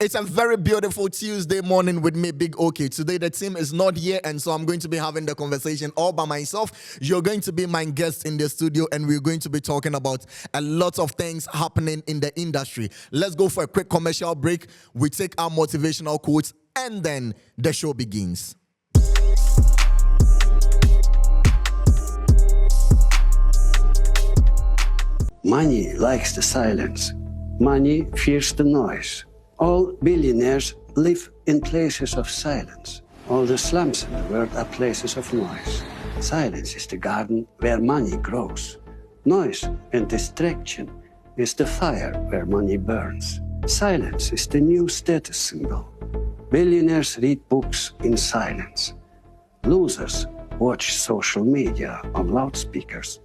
It's a very beautiful Tuesday morning with me, Big OK. Today the team is not here, and so I'm going to be having the conversation all by myself. You're going to be my guest in the studio, and we're going to be talking about a lot of things happening in the industry. Let's go for a quick commercial break. We take our motivational quotes, and then the show begins. Money likes the silence. Money fears the noise. All billionaires live in places of silence. All the slums in the world are places of noise. Silence is the garden where money grows. Noise and distraction is the fire where money burns. Silence is the new status symbol. Billionaires read books in silence. Losers watch social media on loudspeakers.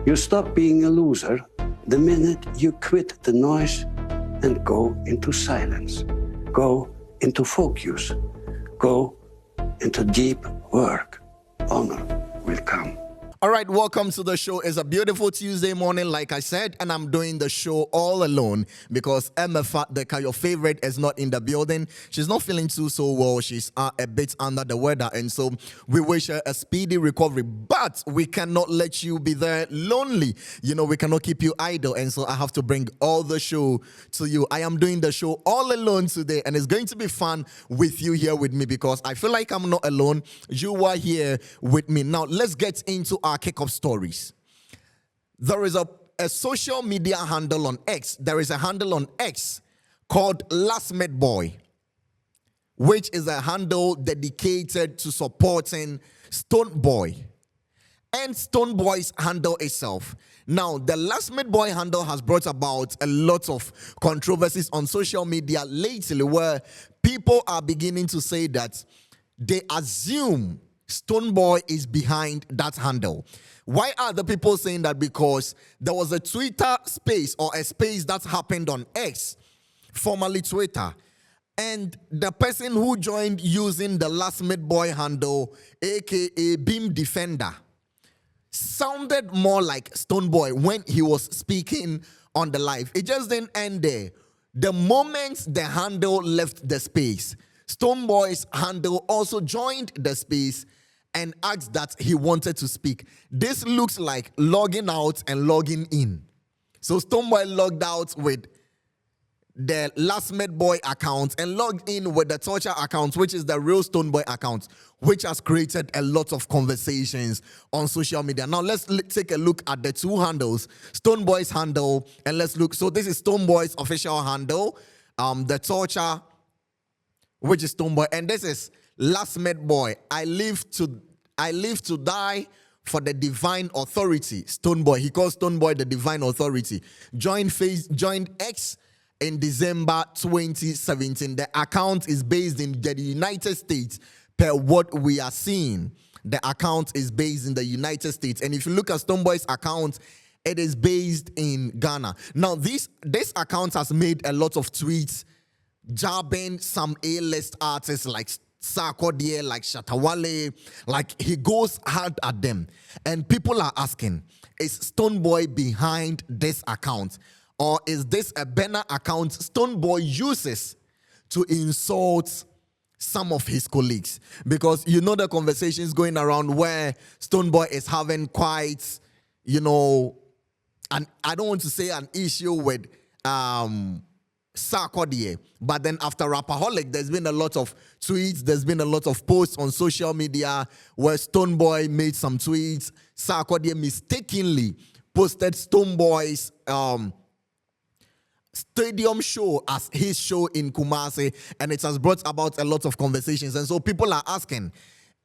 You stop being a loser the minute you quit the noise and go into silence. Go into focus. Go into deep work. Honor will come. All right, welcome to the show. It's a beautiful Tuesday morning, like I said, and I'm doing the show all alone because Emma Deka, your favorite, is not in the building. She's not feeling so well. She's a bit under the weather, and so we wish her a speedy recovery. But we cannot let you be there lonely. You know, we cannot keep you idle, and so I have to bring all the show to you. I am doing the show all alone today, and it's going to be fun with you here with me because I feel like I'm not alone. You are here with me. Now, let's get into our kick-off stories. There is a social media handle on X. There is a handle on X called Stonebwoy, which is a handle dedicated to supporting Stonebwoy and Stonebwoy's handle itself. Now, the Stonebwoy handle has brought about a lot of controversies on social media lately where people are beginning to say that they assume Stonebwoy is behind that handle. Why are the people saying that? Because there was a Twitter space or a space that happened on X, formerly Twitter, and the person who joined using the Stonebwoy handle, aka Beam Defender, sounded more like Stonebwoy when he was speaking on the live. It just didn't end there. The moment the handle left the space, Stonebwoy's handle also joined the space and asked that he wanted to speak. This looks like logging out and logging in. So Stonebwoy logged out with the Stonebwoy account and logged in with the Torture account, which is the real Stonebwoy account, which has created a lot of conversations on social media. Now let's take a look at the two handles, Stonebwoy's handle, and let's look. So this is Stonebwoy's official handle, the Torture, which is Stonebwoy, and this is Stonebwoy. I live to die for the divine authority. Stonebwoy. He calls Stonebwoy the divine authority. Joined X in December 2017. The account is based in the United States. Per what we are seeing, the account is based in the United States. And if you look at Stonebwoy's account, it is based in Ghana. Now, this account has made a lot of tweets jabbing some A-list artists like Sarkodie, like Shatta, like he goes hard at them. And people are asking, is Stonebwoy behind this account? Or is this a banner account Stonebwoy uses to insult some of his colleagues? Because you know the conversations going around where Stonebwoy is having quite, you know, and I don't want to say an issue with Sarkodie, but then after Rapaholic, there's been a lot of tweets, there's been a lot of posts on social media where Stonebwoy made some tweets. Sarkodie mistakenly posted Stonebwoy's stadium show as his show in Kumasi, and it has brought about a lot of conversations. And so people are asking,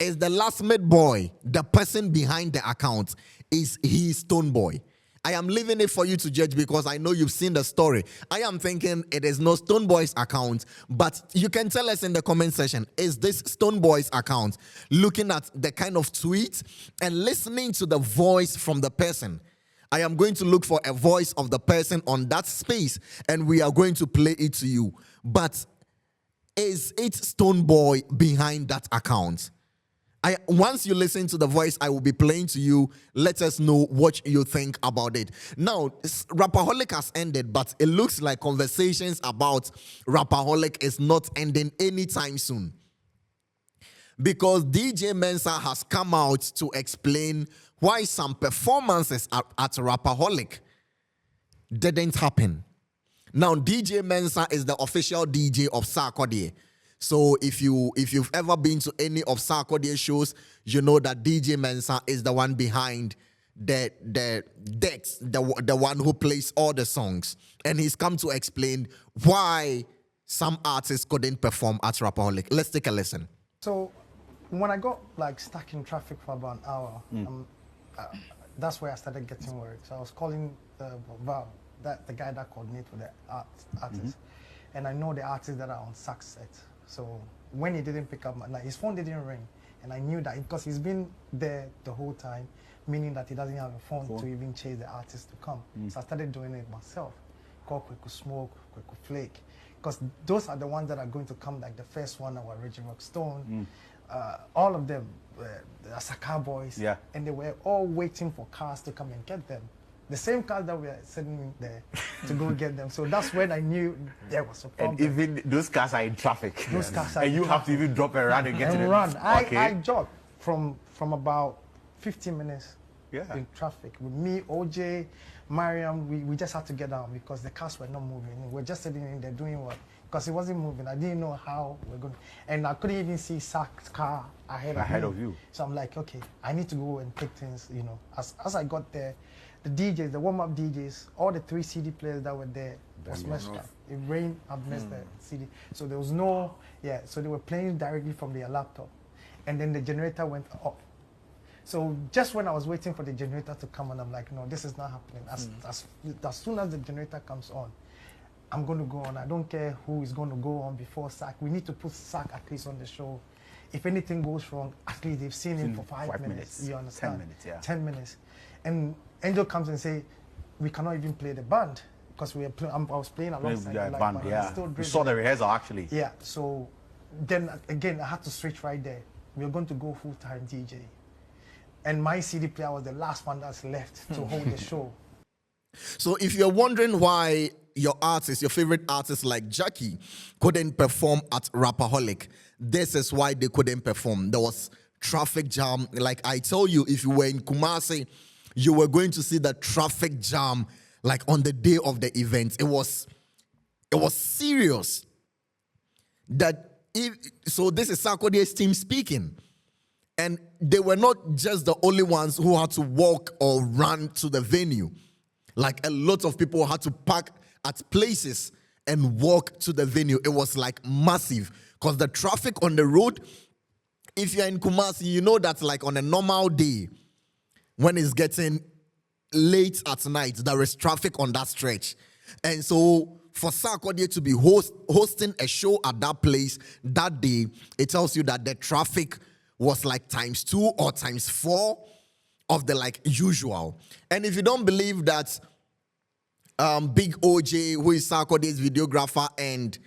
is the Stonebwoy the person behind the account? Is he Stonebwoy? I am leaving it for you to judge because I know you've seen the story. I am thinking it is not Stonebwoy's account, but you can tell us in the comment section, is this Stonebwoy's account? Looking at the kind of tweets and listening to the voice from the person. I am going to look for a voice of the person on that space and we are going to play it to you. But is it Stonebwoy behind that account? Once you listen to the voice I will be playing to you, let us know what you think about it. Now, Rapaholic has ended, but it looks like conversations about Rapaholic is not ending anytime soon. Because DJ Mensa has come out to explain why some performances at Rapaholic didn't happen. Now, DJ Mensa is the official DJ of Sarkodie. So if you've ever been to any of Sarkodie shows, you know that DJ Mensa is the one behind the decks, the one who plays all the songs. And he's come to explain why some artists couldn't perform at Rapaholic. Let's take a listen. So when I got like stuck in traffic for about an hour, that's where I started getting worried. So I was calling Val, the guy that coordinates with the artists. And I know the artists that are on sax set. So when he didn't pick up, like his phone didn't ring, and I knew that because he's been there the whole time, meaning that he doesn't have a phone to even chase the artist to come. So I started doing it myself. Call Kweku Smoke, Kweku Flake, because those are the ones that are going to come. Like the first one, our Reggie Rockstone, all of them, the Asaka boys, and they were all waiting for cars to come and get them. The same cars that we are sending there to go get them. So that's when I knew there was a problem. And even those cars are in traffic. Those cars are and you have to even drop and run and get to them. Run. I jogged from about 15 minutes in traffic. With me, OJ, Mariam, we just had to get down because the cars were not moving. We were just sitting in there doing what? Because it wasn't moving. I didn't know how we're going to. And I couldn't even see Sark's car ahead of you. So I'm like, okay, I need to go and take things, you know. As I got there, the DJs, the warm-up DJs, all the 3 CD players that were there was messed up. It rained, I messed the CD. So there was no, so they were playing directly from their laptop. And then the generator went off. So just when I was waiting for the generator to come on, I'm like, no, this is not happening. As soon as the generator comes on, I'm going to go on. I don't care who is going to go on before Sark. We need to put Sark at least on the show. If anything goes wrong, at least they've seen him for 5 minutes. You understand? 10 minutes, 10 minutes. And Angel comes and say, we cannot even play the band because I was playing alongside the band. We saw the rehearsal actually. Yeah, so then again, I had to switch right there. We were going to go full-time DJ. And my CD player was the last one that's left to hold the show. So if you're wondering why your favorite artists like Jackie couldn't perform at Rapaholic, this is why they couldn't perform. There was traffic jam. Like I told you, if you were in Kumasi, you were going to see the traffic jam like on the day of the event. It was serious. So this is Sarkodie's team speaking. And they were not just the only ones who had to walk or run to the venue. Like a lot of people had to park at places and walk to the venue. It was like massive because the traffic on the road, if you're in Kumasi, you know that like on a normal day, when it's getting late at night, there is traffic on that stretch. And so for Sarkodie to be hosting a show at that place that day, it tells you that the traffic was like ×2 or ×4 of the like usual. And if you don't believe that Big OJ, who is Sarkodie's videographer, and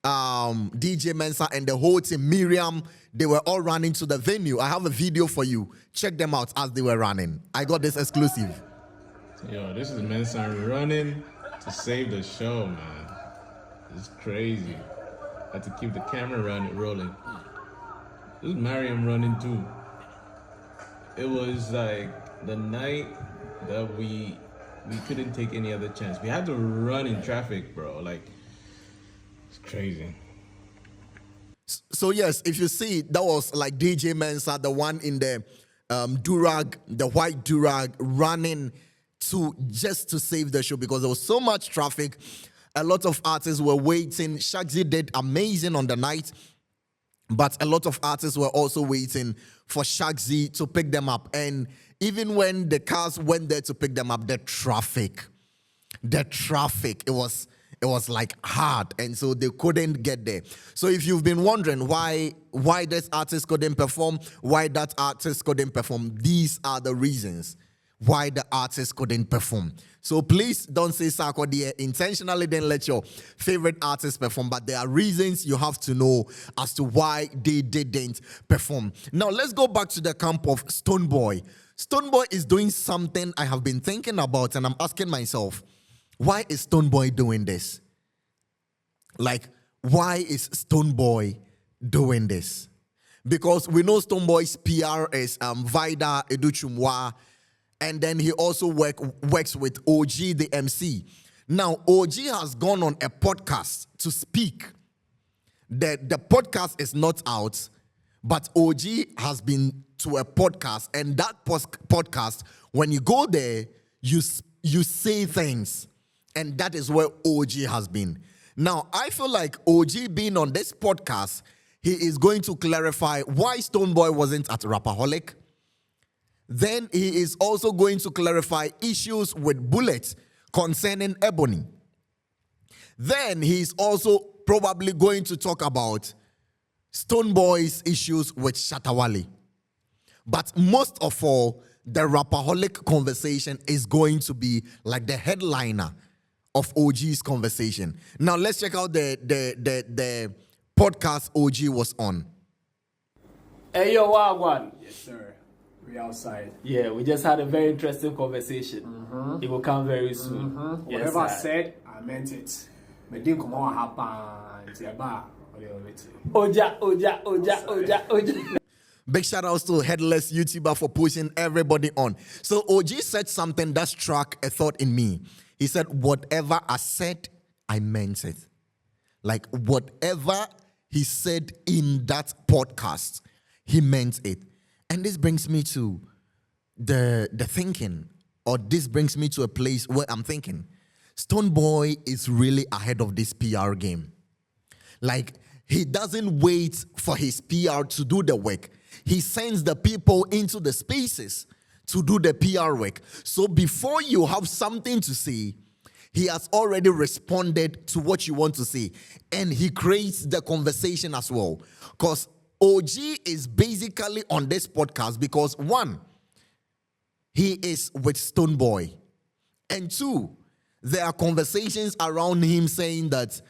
DJ Mensa and the whole team, Miriam, they were all running to the venue. I have a video for you. Check them out as they were running. I got this exclusive. Yo, this is Mensa running to save the show, man. It's crazy. I had to keep the camera rolling. This is Mariam running too. It was like the night that we couldn't take any other chance. We had to run in traffic, bro. Like, it's crazy. So yes, if you see, that was like DJ Mensa, the one in the durag, the white durag, running just to save the show because there was so much traffic. A lot of artists were waiting. Shagzy did amazing on the night, but a lot of artists were also waiting for Shagzy to pick them up. And even when the cars went there to pick them up, the traffic, it was like hard, and so they couldn't get there. So if you've been wondering why this artist couldn't perform, why that artist couldn't perform, these are the reasons why the artist couldn't perform. So please don't say Sarkodie intentionally didn't let your favorite artist perform, but there are reasons you have to know as to why they didn't perform. Now let's go back to the camp of Stonebwoy. Stonebwoy is doing something I have been thinking about, and I'm asking myself, why is Stonebwoy doing this? Like, why is Stonebwoy doing this? Because we know Stonebwoy's PR is Vida Educhumwa, and then he also works with OG, the MC. Now, OG has gone on a podcast to speak. The podcast is not out, but OG has been to a podcast, and that podcast, when you go there, you say things, and that is where OG has been. Now, I feel like OG being on this podcast, he is going to clarify why Stonebwoy wasn't at Rapaholic. Then he is also going to clarify issues with Bullet concerning Ebony. Then he is also probably going to talk about Stonebwoy's issues with Shatta Wale. But most of all, the Rapaholic conversation is going to be like the headliner of OG's conversation. Now let's check out the podcast OG was on. Hey yo, Wagwan. Yes, sir. We outside. Yeah, we just had a very interesting conversation. It will come very soon. Yes, Whatever I sir. said, I meant it. But didn't come on happen. It's a bar. Oja. Big shout outs to Headless YouTuber for pushing everybody on. So OG said something that struck a thought in me. He said, whatever I said, I meant it. Like whatever he said in that podcast, he meant it. And this brings me to the thinking, or this brings me to a place where I'm thinking, Stonebwoy is really ahead of this PR game. Like, he doesn't wait for his PR to do the work. He sends the people into the spaces to do the PR work. So before you have something to say, he has already responded to what you want to say. And he creates the conversation as well. Because OG is basically on this podcast because, one, he is with Stonebwoy. And two, there are conversations around him saying that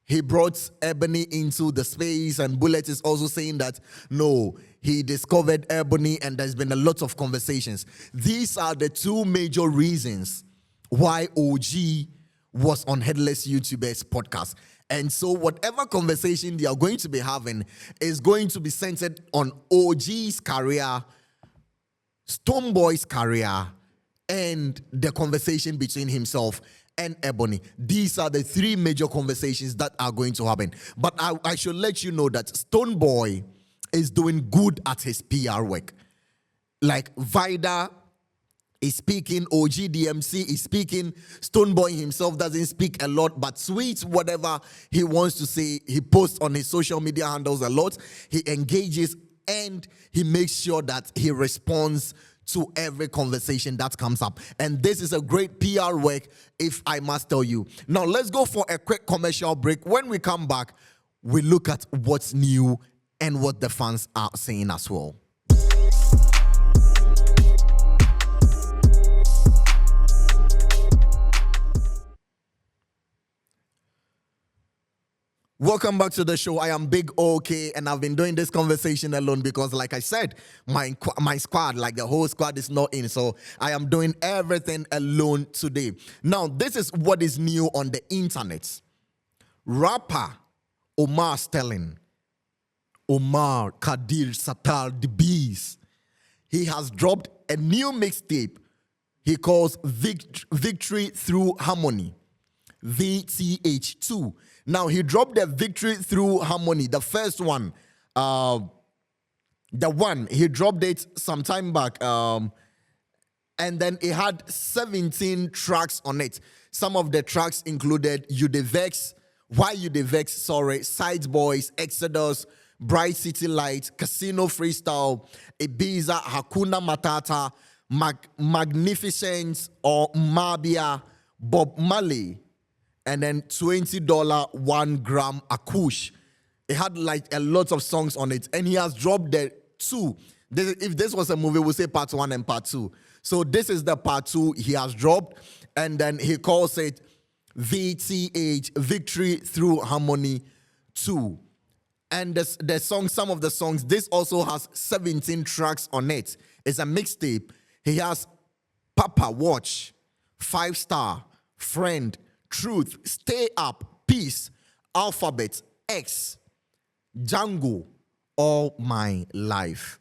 he brought Ebony into the space, and Bullet is also saying that, no, he discovered Ebony, and there's been a lot of conversations. These are the two major reasons why OG was on Headless YouTuber's podcast. And so whatever conversation they are going to be having is going to be centered on OG's career, Stonebwoy's career, and the conversation between himself and Ebony. These are the three major conversations that are going to happen. But I should let you know that Stonebwoy is doing good at his PR work. Like Vida is speaking, OG DMC is speaking, Stonebwoy himself doesn't speak a lot, but tweets whatever he wants to say. He posts on his social media handles a lot. He engages and he makes sure that he responds to every conversation that comes up. And this is a great PR work, if I must tell you. Now, let's go for a quick commercial break. When we come back, we look at what's new and what the fans are saying as well. Welcome back to the show. I am Big OK, and I've been doing this conversation alone because, like I said, my squad, like the whole squad, is not in. So I am doing everything alone today. Now, this is what is new on the internet. Rapper Omar Sterling, Omar Kadir Sattar the Beast, he has dropped a new mixtape he calls Victory Through Harmony, VTH2. Now, he dropped the Victory Through Harmony, the first one. He dropped it some time back. And then it had 17 tracks on it. Some of the tracks included You The Vex, Why You The Vex, Side Boys, Exodus, Bright City Light, Casino Freestyle, Ibiza, Hakuna Matata, Magnificence or Mabia, Bob Marley, and then $20 1 gram Akush. It had like a lot of songs on it, and he has dropped the 2 If this was a movie, we'll say part 1 and part 2. So this is the part 2 he has dropped, and then he calls it VTH, Victory Through Harmony 2. And the song, some of the songs, this also has 17 tracks on it. It's a mixtape. He has Papa Watch, 5 Star, Friend, Truth, Stay Up, Peace, Alphabet, X, Django, All My Life.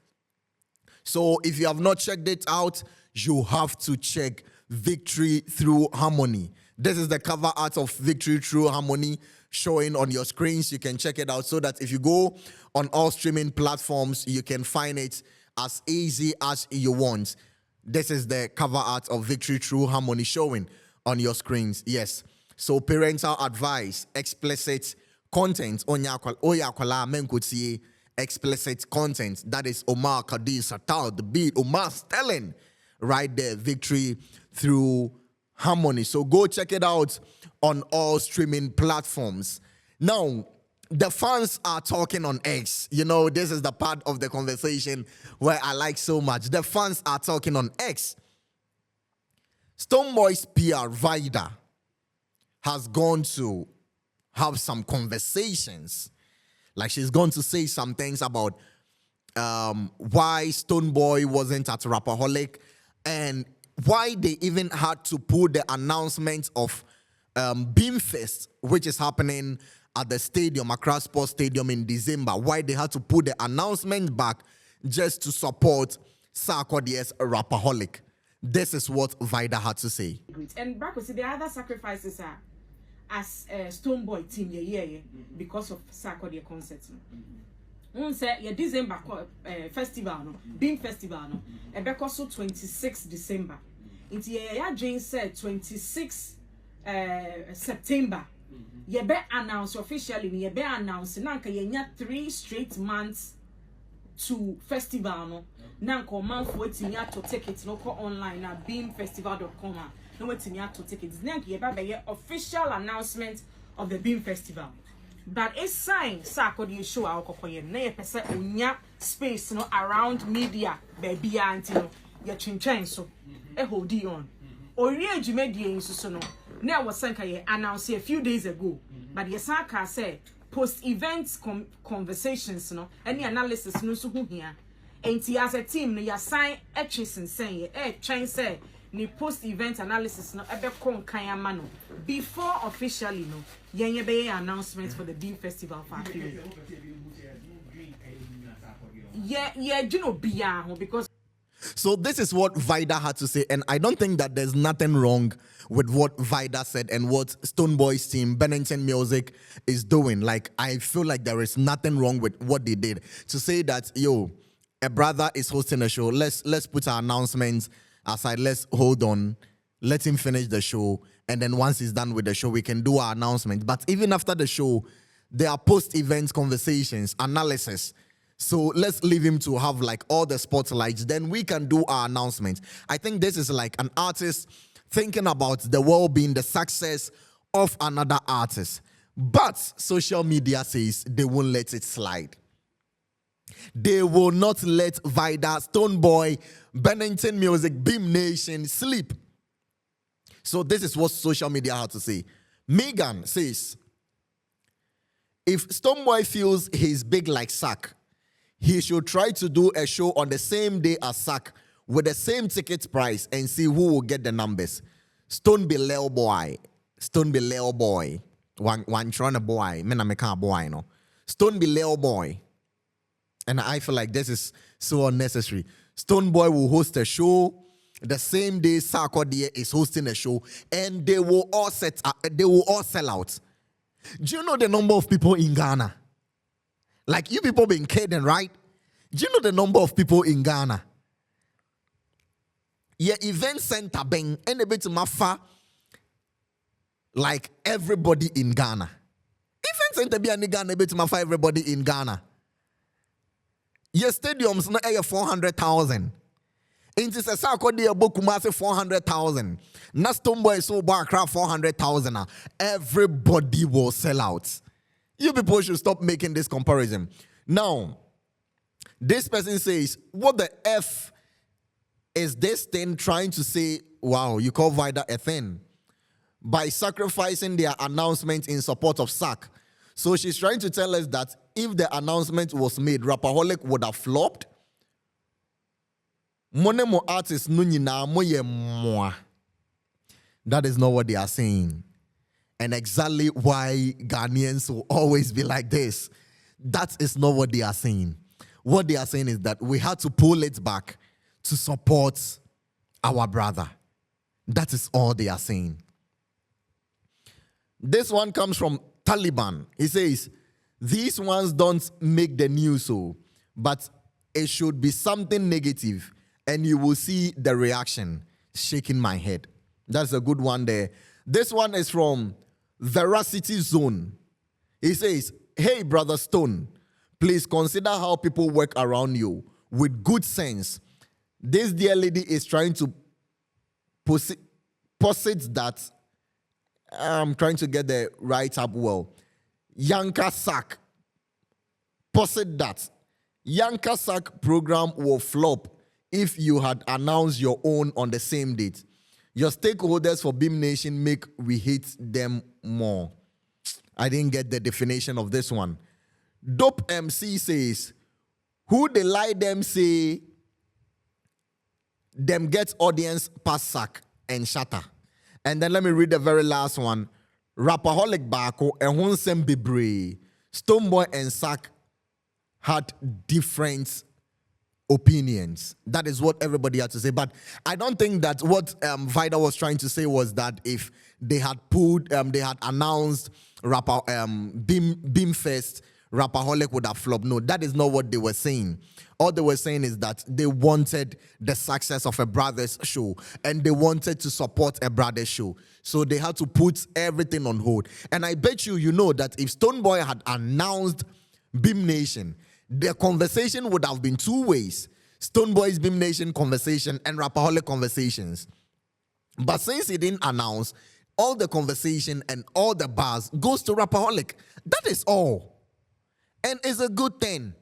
So if you have not checked it out, you have to check Victory Through Harmony. This is the cover art of Victory Through Harmony showing on your screens. You can check it out so that if you go on all streaming platforms, you can find it as easy as you want. This is the cover art of Victory Through Harmony showing on your screens. Yes. So parental advice, explicit content. Explicit content. That is Sarkodie Shatta, the beat. Omar's telling right there. Victory Through Harmony. So go check it out on all streaming platforms. Now, the fans are talking on X. You know, this is the part of the conversation where I like so much. The fans are talking on X. Stonebwoy's PR, Vida, has gone to have some conversations. Like she's going to say some things about why Stonebwoy wasn't at Rapperholic and why they even had to put the announcement of Beamfest, which is happening at the stadium, Accra Sports Stadium in December. Why they had to put the announcement back just to support Sarkodie's Rapperholic. This is what Vida had to say. And back the other sacrifices are as Stonebwoy team because of Sarkodie concerts. Say your December festival no, Beam Festival no, e be so 26 December. Inti ya Jane said 26 September. Ye be announce officially, ye be announce na nka ye nya 3 straight months to festival no. Na nka month wetimi ato tickets no ko online na beamfestival.com no wetimi ato tickets. Na nka ye ba be official announcement of the Beam Festival. But it's sign Sarkodie show our kokoye na ye pese onya space no around media baby anti no ye chinchen so e hold on ori adwumadie nso so no na was sanka ye announce a few days ago but ye sanka say post event conversations no any analysis no so hu hia enti as a team no ya sign etchisen say ye twen say ni post event analysis no ebe kon kan ama no before officially no yenye be announcement for the Beam Festival for period because so this is what Vida had to say, and I don't think that there's nothing wrong with what Vida said and what Stonebwoy's team, Bennington Music, is doing. Like, I feel like there is nothing wrong with what they did. To say that, yo, a brother is hosting a show, let's put our announcements aside, let's hold on, let him finish the show, and then once he's done with the show, we can do our announcement. But even after the show, there are post-event conversations, analysis. So let's leave him to have like all the spotlights. Then we can do our announcement. I think this is like an artist thinking about the well-being, the success of another artist. But social media says they won't let it slide. They will not let Vida, Stonebwoy, Bennington Music, Beam Nation sleep. So this is what social media had to say. Megan says, if Stonebwoy feels he's big like Sack, he should try to do a show on the same day as Sack with the same ticket price and see who will get the numbers. Stonebwoy. One trying a boy. Me na me can't boy no. Stonebwoy. And I feel like this is so unnecessary. Stonebwoy will host a show the same day Sarkodie is hosting a show, and they will all sell out. Do you know the number of people in Ghana? Like, you people been kidding, right? Do you know the number of people in Ghana? Yeah, event center bang and a bit mafa like everybody in Ghana. Event center be any Ghana a bit mafa everybody in Ghana. Your stadiums no air 400,000. Into Sarkodie Bokumase 400,000. Na Stonebwoy so Accra 400,000. Everybody will sell out. You people should stop making this comparison. Now, This person says, what the F is this thing trying to say? Wow, you call Vida a thing by sacrificing their announcement in support of SAC. So she's trying to tell us that if the announcement was made, Rapaholic would have flopped. Monemo artists nunyina moye mwa. That is not what they are saying. And exactly why Ghanaians will always be like this. That is not what they are saying. What they are saying is that we had to pull it back to support our brother. That is all they are saying. This one comes from Taliban. He says, these ones don't make the news, so, but it should be something negative, and you will see the reaction. Shaking my head. That's a good one there. This one is from Veracity Zone. He says, hey, Brother Stone, please consider how people work around you with good sense. This dear lady is trying to posit that, I'm trying to get the right up well. Yanka Sack. Posit that. Yanka Sack program will flop if you had announced your own on the same date. Your stakeholders for Beam Nation make we hate them more. I didn't get the definition of this one. Dope MC says, who they lie them say them get audience pass Sack and Shatta. And then let me read the very last one. Rapaholic Bako and Honsem Bibre. Stonebwoy and Sack had different opinions. That is what everybody had to say. But I don't think that what Vida was trying to say was that if they had they had announced Beam Fest, Rapaholic would have flopped. No, that is not what they were saying. All they were saying is that they wanted the success of a brother's show and they wanted to support a brother's show. So they had to put everything on hold. And I bet you know that if Stonebwoy had announced Beam Nation, the conversation would have been two ways. Stonebwoy's Beam Nation conversation and Rapaholic conversations. But since he didn't announce, all the conversation and all the buzz goes to Rapaholic. That is all. And it's a good thing.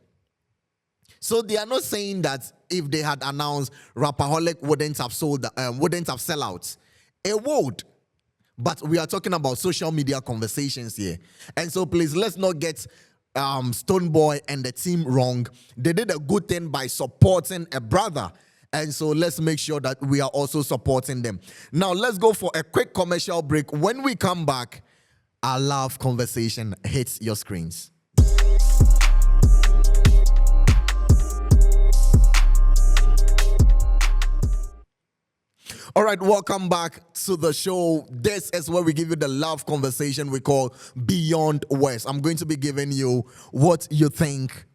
So they are not saying that if they had announced, Rapaholic wouldn't have sell out. It would. But we are talking about social media conversations here. And so please, let's not get Stonebwoy and the team wrong. They did a good thing by supporting a brother. And so let's make sure that we are also supporting them. Now, let's go for a quick commercial break. When we come back, our live conversation hits your screens. All right, welcome back to the show. This is where we give you the love conversation we call Beyond West. I'm going to be giving you what you think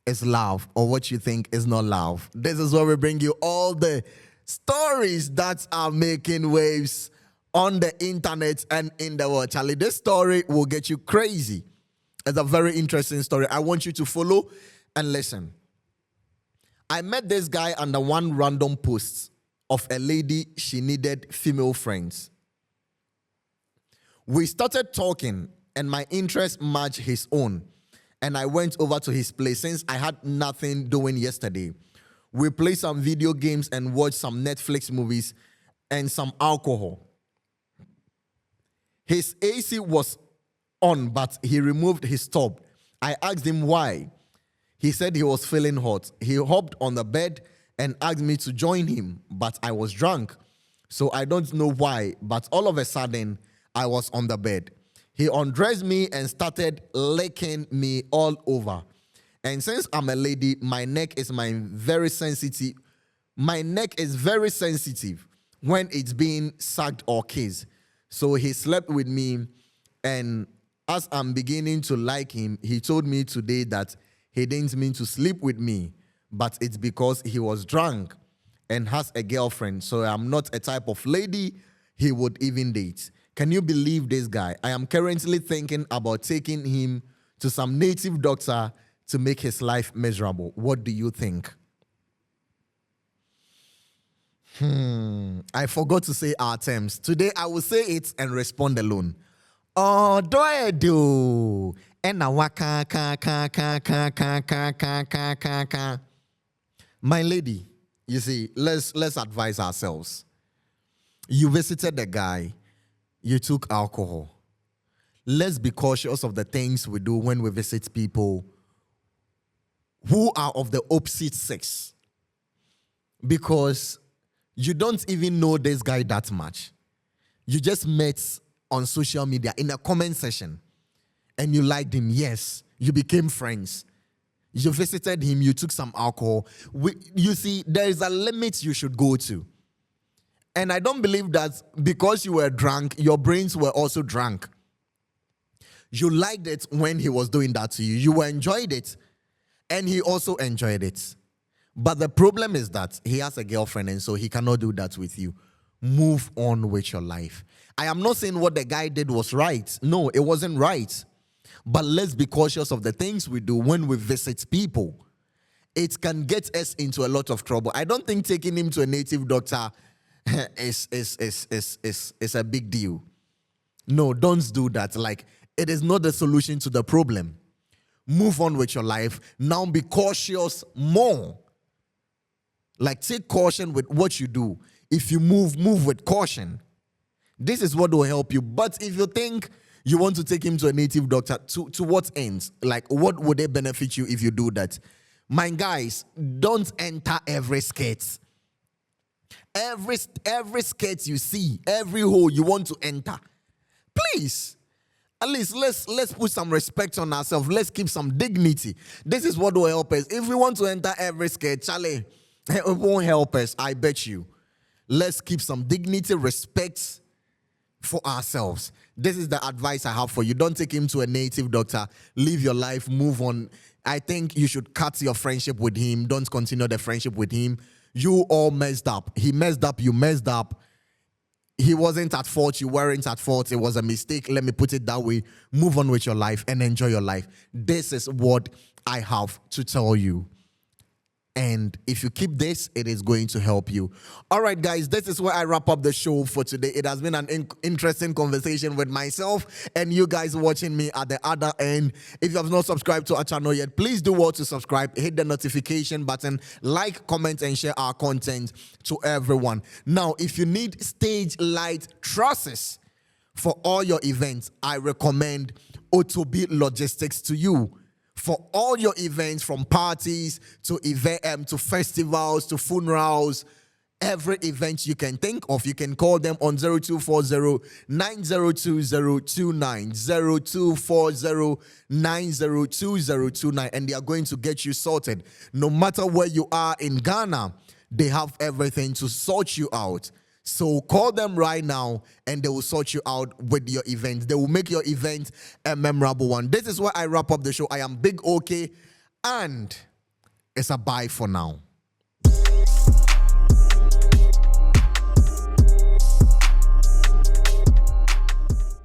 is love or what you think is not love. This is where we bring you all the stories that are making waves on the internet and in the world. Charlie, this story will get you crazy. It's a very interesting story. I want you to follow and listen. I met this guy under one random post of a lady, she needed female friends. We started talking and my interest matched his own. And I went over to his place since I had nothing doing yesterday. We played some video games and watched some Netflix movies and some alcohol. His AC was on, but he removed his top. I asked him why. He said he was feeling hot. He hopped on the bed and asked me to join him, but I was drunk. So I don't know why, but all of a sudden, I was on the bed. He undressed me and started licking me all over. And since I'm a lady, my neck is very sensitive. My neck is very sensitive when it's being sucked or kissed. So he slept with me, and as I'm beginning to like him, he told me today that he didn't mean to sleep with me, but it's because he was drunk and has a girlfriend. So I'm not a type of lady he would even date. Can you believe this guy? I am currently thinking about taking him to some native doctor to make his life miserable. What do you think? I forgot to say our terms. Today I will say it and respond alone. Oh, do I do? And now my lady, you see, let's advise ourselves. You visited the guy, you took alcohol. Let's be cautious of the things we do when we visit people who are of the opposite sex. Because you don't even know this guy that much. You just met on social media in a comment section and you liked him. Yes, you became friends. You visited him, you took some alcohol. You see, there is a limit you should go to. And I don't believe that because you were drunk, your brains were also drunk. You liked it when he was doing that to you. You enjoyed it, and he also enjoyed it. But the problem is that he has a girlfriend, and so he cannot do that with you. Move on with your life. I am not saying what the guy did was right. No, it wasn't right. But let's be cautious of the things we do when we visit people. It can get us into a lot of trouble. I don't think taking him to a native doctor is a big deal. No, don't do that. Like, it is not the solution to the problem. Move on with your life. Now be cautious more. Like, take caution with what you do. If you move with caution. This is what will help you. But if you think you want to take him to a native doctor, to what ends? Like, what would it benefit you if you do that? My guys, don't enter every skate. Every skate you see, every hole you want to enter. Please. At least let's put some respect on ourselves. Let's keep some dignity. This is what will help us. If we want to enter every skate, Charlie, it won't help us, I bet you. Let's keep some dignity, respect for ourselves. This is the advice I have for you. Don't take him to a native doctor. Live your life, move on. I think you should cut your friendship with him. Don't continue the friendship with him. You all messed up. He messed up, you messed up. He wasn't at fault, you weren't at fault. It was a mistake. Let me put it that way. Move on with your life and enjoy your life. This is what I have to tell you. And if you keep this, it is going to help you. All right, guys, this is where I wrap up the show for today. It has been an interesting conversation with myself and you guys watching me at the other end. If you have not subscribed to our channel yet, please do well to subscribe. Hit the notification button, like, comment, and share our content to everyone. Now, if you need stage light trusses for all your events, I recommend Otobi Logistics to you. For all your events, from parties to festivals to funerals, every event you can think of, you can call them on 0240-902029, 0240-902029, and they are going to get you sorted. No matter where you are in Ghana, they have everything to sort you out. So call them right now and they will sort you out with your event. They will make your event a memorable one. This is where I wrap up the show. I am Big OK and it's a bye for now.